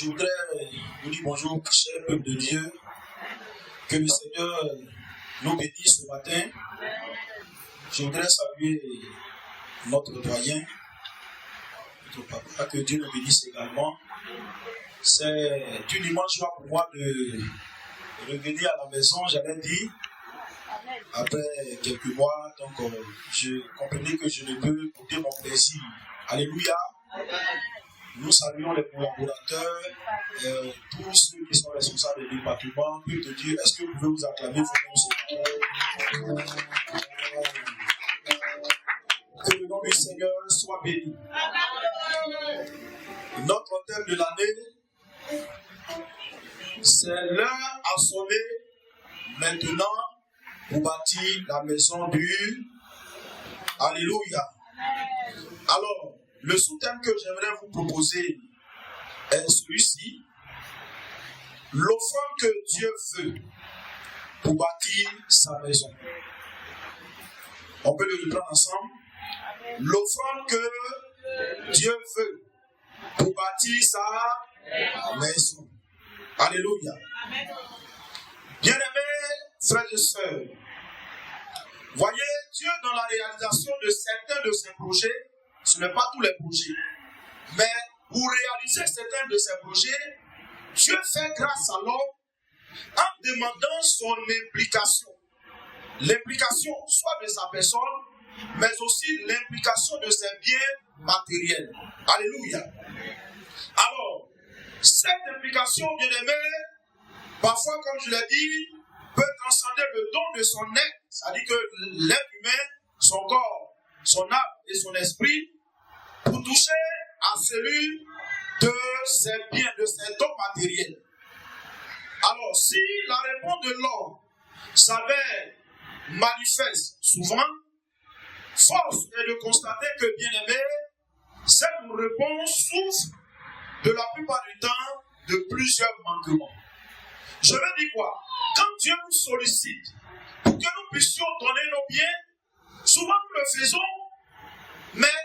Je voudrais vous dire bonjour, cher peuple de Dieu. Que le Seigneur nous bénisse ce matin. Je voudrais saluer notre doyen, notre papa, que Dieu nous bénisse également. C'est une immense joie pour moi de revenir à la maison, j'allais dire, après quelques mois. Donc, je comprenais que je ne peux goûter mon plaisir. Alléluia. Nous saluons les collaborateurs, tous ceux qui sont responsables du département. Peuple de Dieu, est-ce que vous pouvez vous acclamer vos noms? Que le nom du Seigneur soit béni. Notre thème de l'année, c'est l'heure à sonner maintenant pour bâtir la maison du Alléluia. Alors, le sous-thème que j'aimerais vous proposer est celui-ci. L'offrande que Dieu veut pour bâtir sa maison. On peut le reprendre ensemble. L'offrande que Dieu veut pour bâtir sa maison. Alléluia. Bien-aimés frères et sœurs, voyez, Dieu dans la réalisation de certains de ses projets, ce n'est pas tous les projets, mais pour réaliser certains de ces projets, Dieu fait grâce à l'homme en demandant son implication. L'implication soit de sa personne, mais aussi l'implication de ses biens matériels. Alléluia. Alors, cette implication, bien-aimée, parfois, comme je l'ai dit, peut transcender le don de son être, c'est-à-dire que l'être humain, son corps, son âme et son esprit, pour toucher à celui de ses biens, de ses dons matériels. Alors, si la réponse de l'homme s'avère manifeste souvent, force est de constater que, bien aimé, cette réponse souffre de la plupart du temps de plusieurs manquements. Je veux dire quoi? Quand Dieu nous sollicite pour que nous puissions donner nos biens, souvent nous le faisons, mais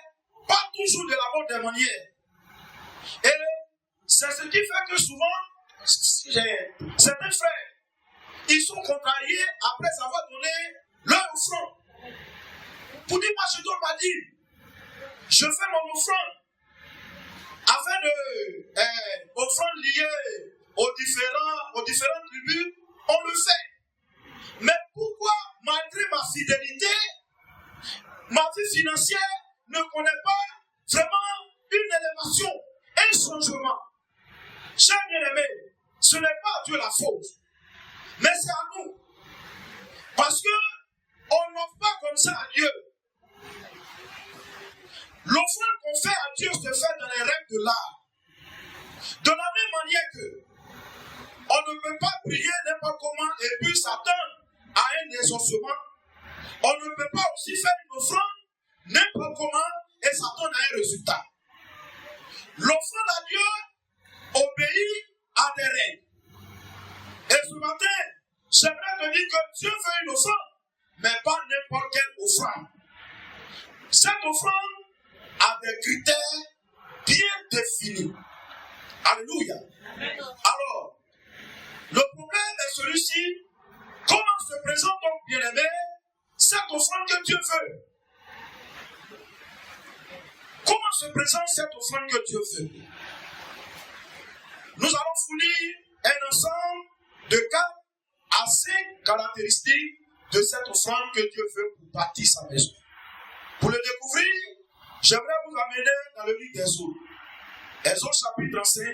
pas toujours de la bonne des manières. Et c'est ce qui fait que souvent, certains frères, ils sont contrariés après avoir donné leur offrande. Pour dire, moi je dois pas dire, je fais mon offrande afin de offrande liée aux différentes tribus, on le fait. Mais pourquoi, malgré ma fidélité, ma vie financière ne connaît pas vraiment une élévation, un changement? Chers bien-aimés, ce n'est pas à Dieu la faute, mais c'est à nous. Parce que on n'offre pas comme ça à Dieu. L'offrande qu'on fait à Dieu se fait dans les règles de l'art. De la même manière que on ne peut pas prier n'importe comment et puis s'attendre à un exaucement. On ne peut pas aussi faire une offrande n'importe comment et s'attendre à un résultat. L'offrande à Dieu obéit à des règles. Et ce matin, j'aimerais te dire que Dieu fait une offrande, mais pas n'importe quelle offrande. Cette offrande a des critères bien définis. Alléluia. Alors, le problème est celui-ci. Comment se présente donc, bien-aimé, cette offrande que Dieu veut? Comment se présente cette offrande que Dieu veut? Nous allons fournir un ensemble de cas assez caractéristiques de cette offrande que Dieu veut pour bâtir sa maison. Pour le découvrir, j'aimerais vous amener dans le livre d'Exode. Exode chapitre 35,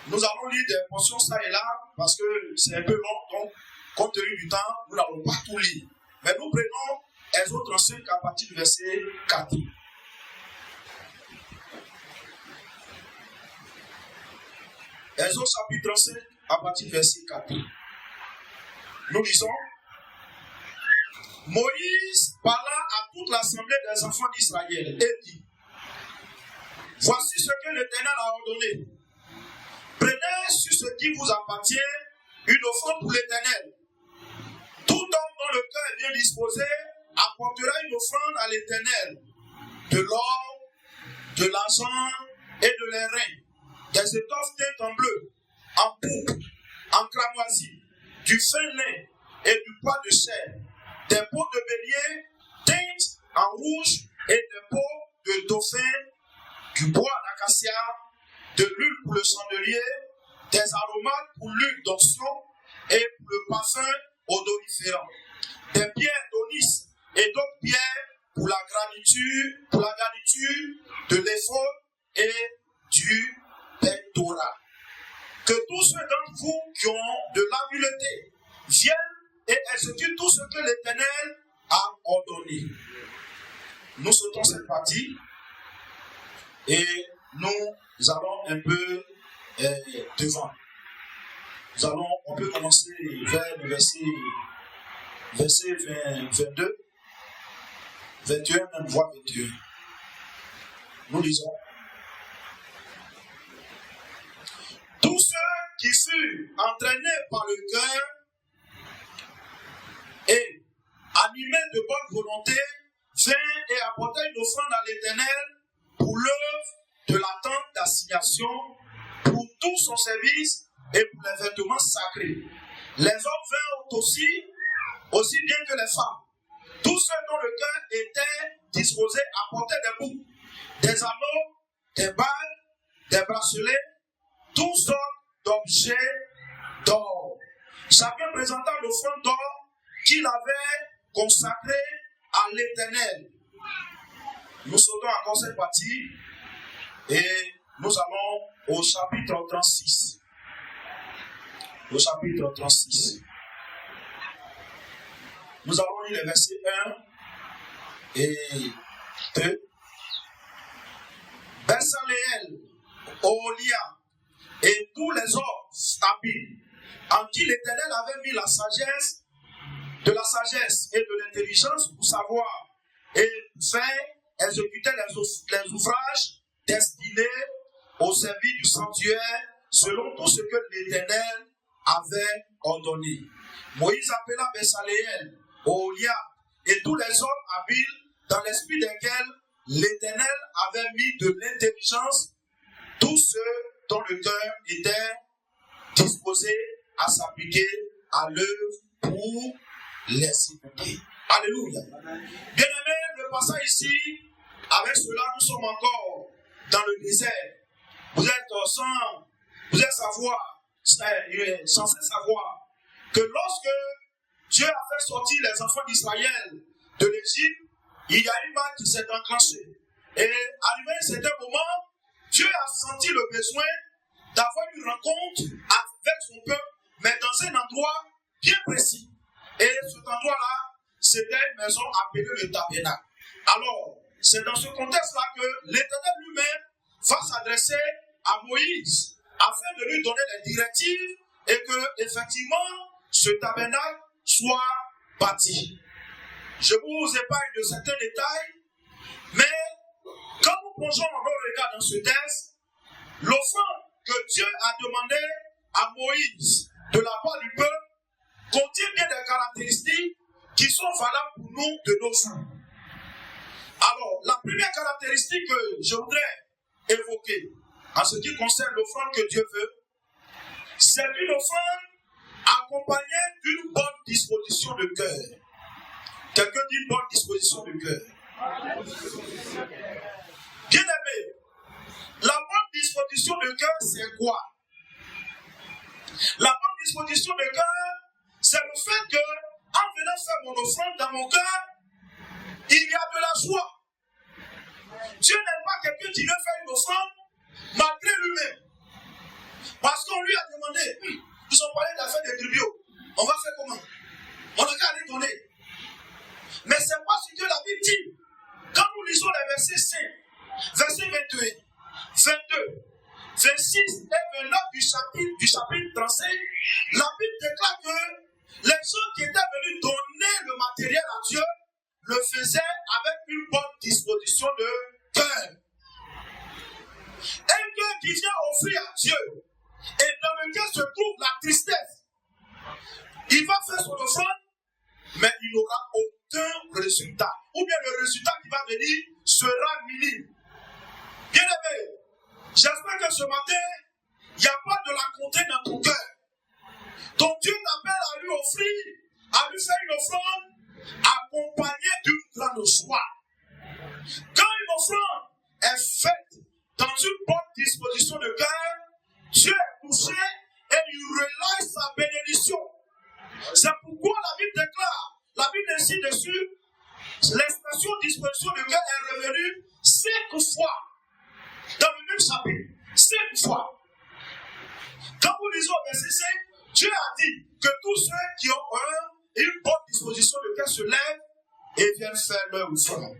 nous allons lire des portions ça et là, parce que c'est un peu long, donc, compte tenu du temps, nous n'allons pas tout lire. Mais nous prenons Exode 35 à partir du verset 4. Exode chapitre 35 à partir du verset 4. Nous lisons: Moïse parla à toute l'assemblée des enfants d'Israël et dit: Voici ce que l'Éternel a ordonné. Prenez sur ce qui vous appartient une offrande pour l'Éternel. Tout homme dont le cœur est bien disposé apportera une offrande à l'Éternel, de l'or, de l'argent, et de leurs reins, des étoffes teintes en bleu, en pourpre, en cramoisi, du fin lin et du poil de chair, des peaux de bélier teintes en rouge et des peaux de dauphin, du bois d'acacia, de l'huile pour le chandelier, des aromates pour l'huile d'onction et pour le parfum odoriférant, des pierres d'onyx et d'autres pierres pour la garniture de l'éphod et du pectoral. Que tous ceux d'entre vous qui ont de l'habileté viennent et exécutent tout ce que l'Éternel a ordonné. Nous sautons cette partie et nous allons un peu devant. On peut commencer vers le verset 22, 21, même voire 21. Nous lisons. Tous ceux qui furent entraînés par le cœur et animés de bonne volonté vinrent et apportèrent une offrande à l'Éternel pour l'œuvre de la tente d'assignation, pour tout son service et pour les vêtements sacrés. Les hommes vinrent aussi bien que les femmes. Tous ceux dont le cœur était disposé apportaient des boucles, des anneaux, des balles, des bracelets, toutes sortes d'objets d'or. Chacun présenta l'offrande d'or qu'il avait consacrée à l'Éternel. Nous sautons encore cette partie et nous allons au chapitre 36. Au chapitre 36. Nous allons lire les versets 1 et 2. Bezaleel, Oholiab et tous les hommes habiles, en qui l'Éternel avait mis la sagesse et de l'intelligence pour savoir et faire exécuter les ouvrages destinés au service du sanctuaire selon tout ce que l'Éternel avait ordonné. Moïse appela Bezaleel, Oholiab et tous les hommes habiles dans l'esprit desquels l'Éternel avait mis de l'intelligence, tous ceux dont le cœur était disposé à s'appliquer à l'œuvre pour les exécuter. Alléluia. Bien-aimés, le passage ici, avec cela, nous sommes encore dans le désert. Vous êtes censé savoir que lorsque Dieu a fait sortir les enfants d'Israël de l'Égypte, il y a une vague qui s'est enclenchée. Et arrivé à un certain moment, Dieu a senti le besoin d'avoir une rencontre avec son peuple, mais dans un endroit bien précis. Et cet endroit-là, c'était une maison appelée le tabernacle. Alors, c'est dans ce contexte-là que l'Éternel lui-même va s'adresser à Moïse afin de lui donner les directives et que, effectivement, ce tabernacle soit bâti. Je vous épargne de certains détails, mais quand nous plongeons nos regards dans ce texte, l'offrande que Dieu a demandé à Moïse de la part du peuple contient bien des caractéristiques qui sont valables pour nous de nos jours. Alors, la première caractéristique que je voudrais évoquer en ce qui concerne l'offrande que Dieu veut, c'est une offrande accompagnée d'une bonne disposition de cœur. Quelqu'un dit une bonne disposition de cœur. Bien aimé, la bonne disposition de cœur, c'est quoi? La bonne disposition de cœur, c'est le fait que, en venant faire mon offrande dans mon cœur, il y a de la joie. Dieu n'est pas quelqu'un qui veut faire une offrande malgré lui-même. Parce qu'on lui a demandé, ils ont parlé d'affaires de tribunaux. On va faire comment? On n'a qu'à les donner. Mais c'est pas ce que la Bible dit. Quand nous lisons les versets 5, versets 21, 22, 26 et 29 du chapitre 35, la Bible déclare que les gens qui étaient venus donner le matériel à Dieu le faisaient avec une bonne disposition de cœur. Un cœur qui vient offrir à Dieu et dans lequel se trouve la tristesse, il va faire son offrande, mais il n'aura aucun résultat. Ou bien le résultat qui va venir sera minime. Bien aimé, J'espère que ce matin, il n'y a pas de la contrainte dans ton cœur. Ton Dieu t'appelle à lui offrir, à lui faire une offrande accompagnée d'une grande joie. Quand une offrande est faite dans une bonne disposition de cœur, Dieu est touché et il relâche sa bénédiction. C'est pourquoi la Bible déclare, la Bible insiste dessus, l'expression disposition de cœur est revenue 5 fois dans le même chapitre. 5 fois. Quand vous lisez au verset 5, Dieu a dit que tous ceux qui ont une bonne disposition de cœur se lèvent et viennent faire leur offrande.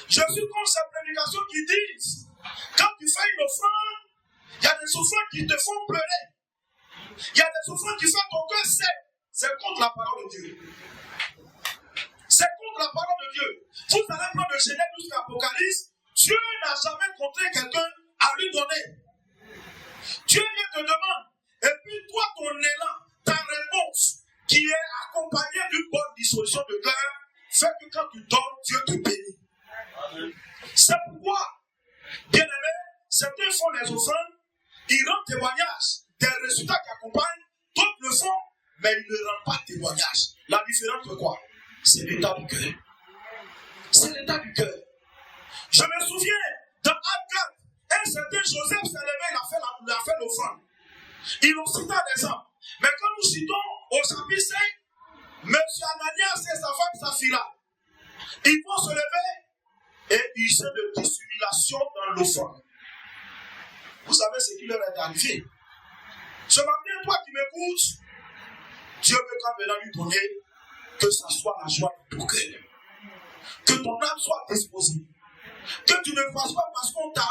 Je suis contre ces prédications qui disent, quand tu fais une offrande, il y a des offrandes qui te font pleurer. Il y a des offrandes qui font ton cœur sec. C'est contre la parole de Dieu. C'est contre la parole de Dieu. Vous allez prendre de Genèse jusqu'à Apocalypse. Dieu n'a jamais contraint quelqu'un à lui donner. Dieu vient te demander. Et puis toi, ton élan, ta réponse, qui est accompagnée d'une bonne disposition de cœur, fait que quand tu donnes, Dieu te bénit. C'est pourquoi, bien aimé, certains font les offrandes, ils rendent témoignage des résultats qui accompagnent, d'autres le font, mais ils ne rendent pas témoignage. La différence de quoi? C'est l'état du cœur. C'est l'état du cœur. Je me souviens, dans Acte 4, un certain Joseph s'est levé, il a fait l'offrande. Ils l'ont cité à l'exemple. Mais quand nous citons au chapitre 5, M. Ananias et sa femme Saphira, ils vont se lever et user de dissimulation dans l'offrande. Vous savez ce qui leur est arrivé. Ce matin, toi qui m'écoutes, Dieu veut quand même lui donner que ça soit la joie de ton cœur. Que ton âme soit disposée. Que tu ne fasses pas parce qu'on t'a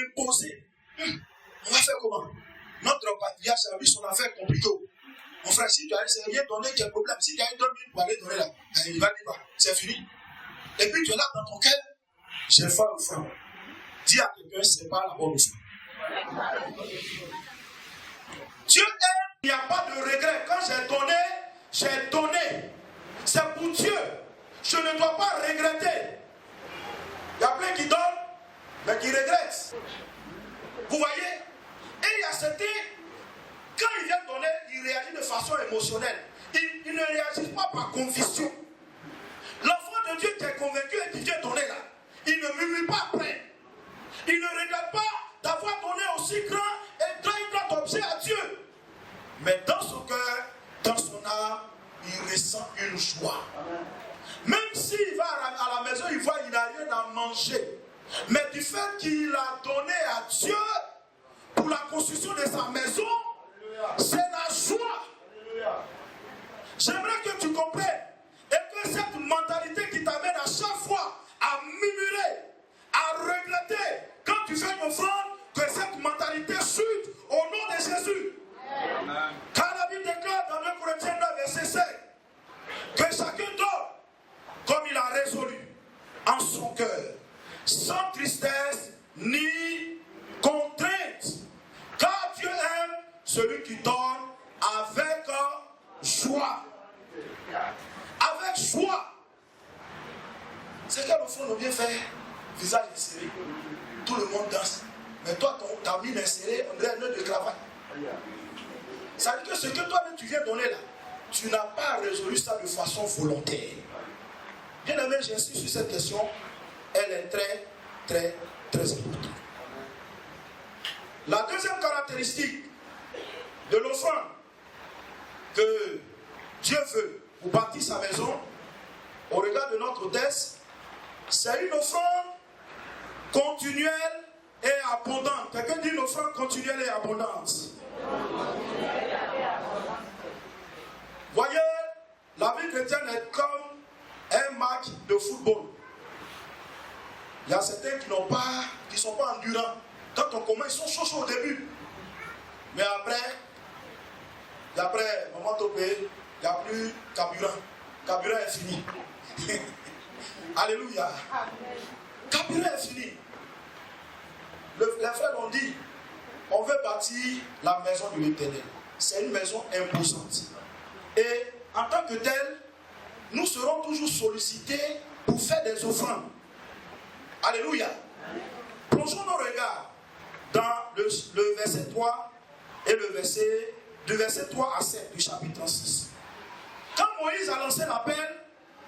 imposé. On va faire comment? Notre patriarche a vu son affaire compliquée. Mon frère, si tu as rien donné, quel problème? Si tu as donné pour aller donner là, il va dire, c'est fini. Et puis tu es là dans ton cœur, j'ai fait une fois. Dis à quelqu'un, c'est pas la bonne chose. Dieu aime, il n'y a pas de regret. Quand j'ai donné, j'ai donné. C'est pour Dieu. Je ne dois pas regretter. Il y a plein qui donnent, mais qui regrettent. Vous voyez? Et il y a certains, quand ils viennent donner, ils réagissent de façon émotionnelle. Ils ne réagissent pas par conviction. L'enfant de Dieu qui est convaincu et qui vient donner là, il ne murmure pas après. Il ne regrette pas d'avoir donné aussi grand et très grand objet à Dieu. Mais dans son cœur, dans son âme, il ressent une joie. Même s'il va à la maison, il voit qu'il n'a rien à manger. Mais du fait qu'il a donné à Dieu pour la construction de sa maison, c'est la joie. J'aimerais que tu comprennes et que cette mentalité qui t'amène à chaque fois à murmurer, à regretter, quand tu fais une offrande, que cette mentalité chute au nom de Jésus. Amen. Car la Bible déclare dans 2 Corinthiens 9, verset 5, que chacun donne comme il a résolu en son cœur, sans tristesse ni contrainte. Car Dieu aime celui qui donne avec joie. Avec joie. C'est quel offrande on vient faire? Visage inséré. Tout le monde danse. Mais toi, ta mine insérée, on dirait un nœud de travail. Ça veut dire que ce que toi-même tu viens donner là, tu n'as pas résolu ça de façon volontaire. Bien aimé, j'insiste sur cette question. Elle est très, très, très importante. La deuxième caractéristique de l'offrande que Dieu veut pour bâtir sa maison, au regard de notre texte, c'est une offrande continuelle et abondante. Quelqu'un dit une offrande continuelle et abondante. Voyez, la vie chrétienne est comme un match de football. Il y a certains qui ne sont pas endurants. Quand on commence, ils sont chauds au début. Mais après, moment topé, il n'y a plus carburant. Carburant est fini. Alléluia. Carburant est fini. Les frères ont dit, on veut bâtir la maison de l'Éternel. C'est une maison imposante. Et en tant que tel, nous serons toujours sollicités pour faire des offrandes. Alléluia. Plongeons nos regards verset 3 et du verset 3 à 7 du chapitre 6. Quand Moïse a lancé l'appel,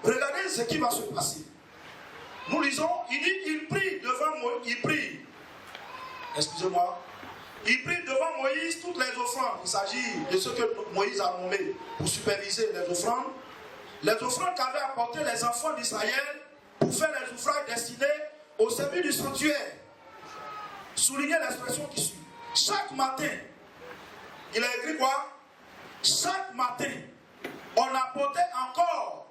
regardez ce qui va se passer. Nous lisons, il dit, il prie devant Moïse, il prie devant Moïse toutes les offrandes. Il s'agit de ce que Moïse a nommé pour superviser les offrandes. Les offrandes qu'avaient apportées les enfants d'Israël pour faire les ouvrages destinés au service du sanctuaire. Soulignez l'expression qui suit. Chaque matin, il a écrit quoi? Chaque matin, on apportait encore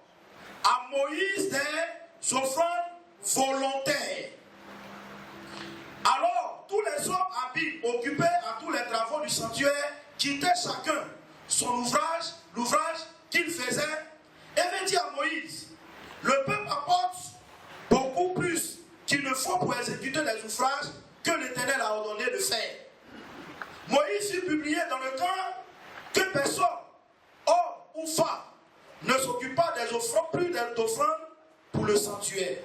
à Moïse des offrandes volontaires. Alors, tous les hommes habiles, occupés à tous les travaux du sanctuaire, quittaient chacun son ouvrage, l'ouvrage qu'il faisait, et vint dire à Moïse, le peuple apporte beaucoup plus qu'il ne faut pour exécuter les ouvrages que l'Éternel a ordonné de faire. Moïse fut publié dans le camp que personne, homme ou femme, ne s'occupe pas des offrandes, plus d'offrandes pour le sanctuaire.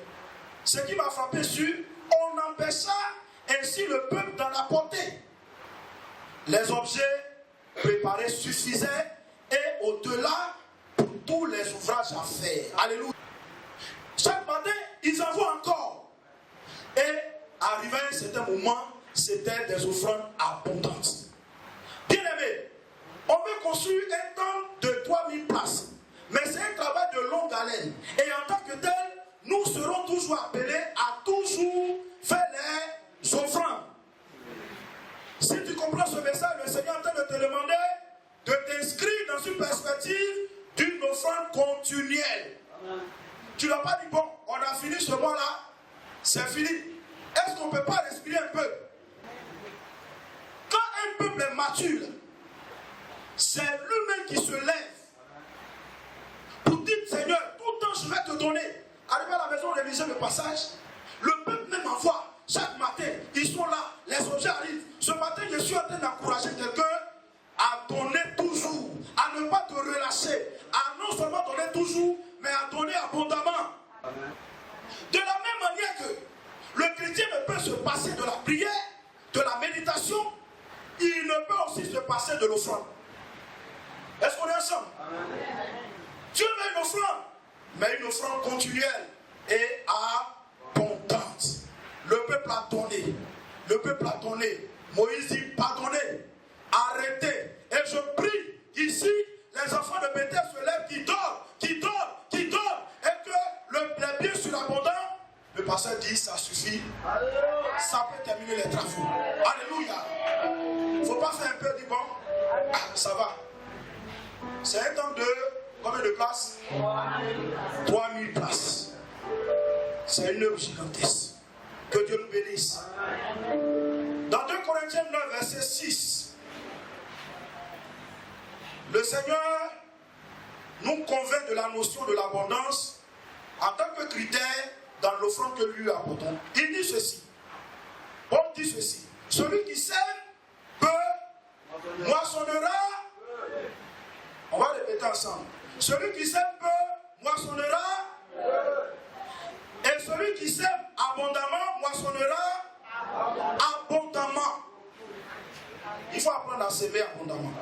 Ce qui m'a frappé sur, on empêcha ainsi le peuple d'en apporter. Les objets préparés suffisaient et au-delà pour tous les ouvrages à faire. Alléluia. Chaque matin, ils en voient encore. Et arrivé à un certain moment, c'était des offrandes abondantes. Bien aimé, on veut construire un temple de 3000 places. Mais c'est un travail de longue haleine. Et en tant que tel, nous serons toujours appelés à toujours faire les offrandes. Si tu comprends ce message, le Seigneur est en train de te demander de t'inscrire dans une perspective d'une offrande continuelle. Tu n'as pas dit, bon, on a fini ce mois-là, c'est fini. Est-ce qu'on ne peut pas respirer un peu? Quand un peuple est mature, c'est lui-même qui se lève pour dire, Seigneur, tout le temps je vais te donner. Arrivé à la maison, réviser le passage, le peuple même envoie. Chaque matin, ils sont là, les objets arrivent. Ce matin, je suis en train d'encourager quelqu'un à donner toujours, à ne pas te relâcher, à non seulement donner toujours, mais à donner abondamment. Amen. De la même manière que le chrétien ne peut se passer de la prière, de la méditation, il ne peut aussi se passer de l'offrande. Est-ce qu'on est ensemble? Amen. Dieu met une offrande, mais une offrande continuelle et abondante. Le peuple a donné. Le peuple a donné. Moïse dit, pardonnez, arrêtez. Et je prie ici, les enfants de Bethel se lèvent, qui donnent, et que les biens surabondants, le pasteur dit, ça suffit. Alléluia. Ça peut terminer les travaux. Alléluia. Il ne faut pas faire un peu, dit bon, ça va. C'est un temps de combien de places? 3000 places. C'est une œuvre gigantesque. Que Dieu nous bénisse. Dans 2 Corinthiens 9, verset 6, le Seigneur nous convainc de la notion de l'abondance en tant que critère dans l'offrande que lui apportons. Il dit ceci. Paul dit ceci. Celui qui sème peut, moissonnera. On va répéter ensemble. Celui qui sème peu, moissonnera. Et celui qui sème abondamment, moissonnera abondamment. Il faut apprendre à s'aimer abondamment.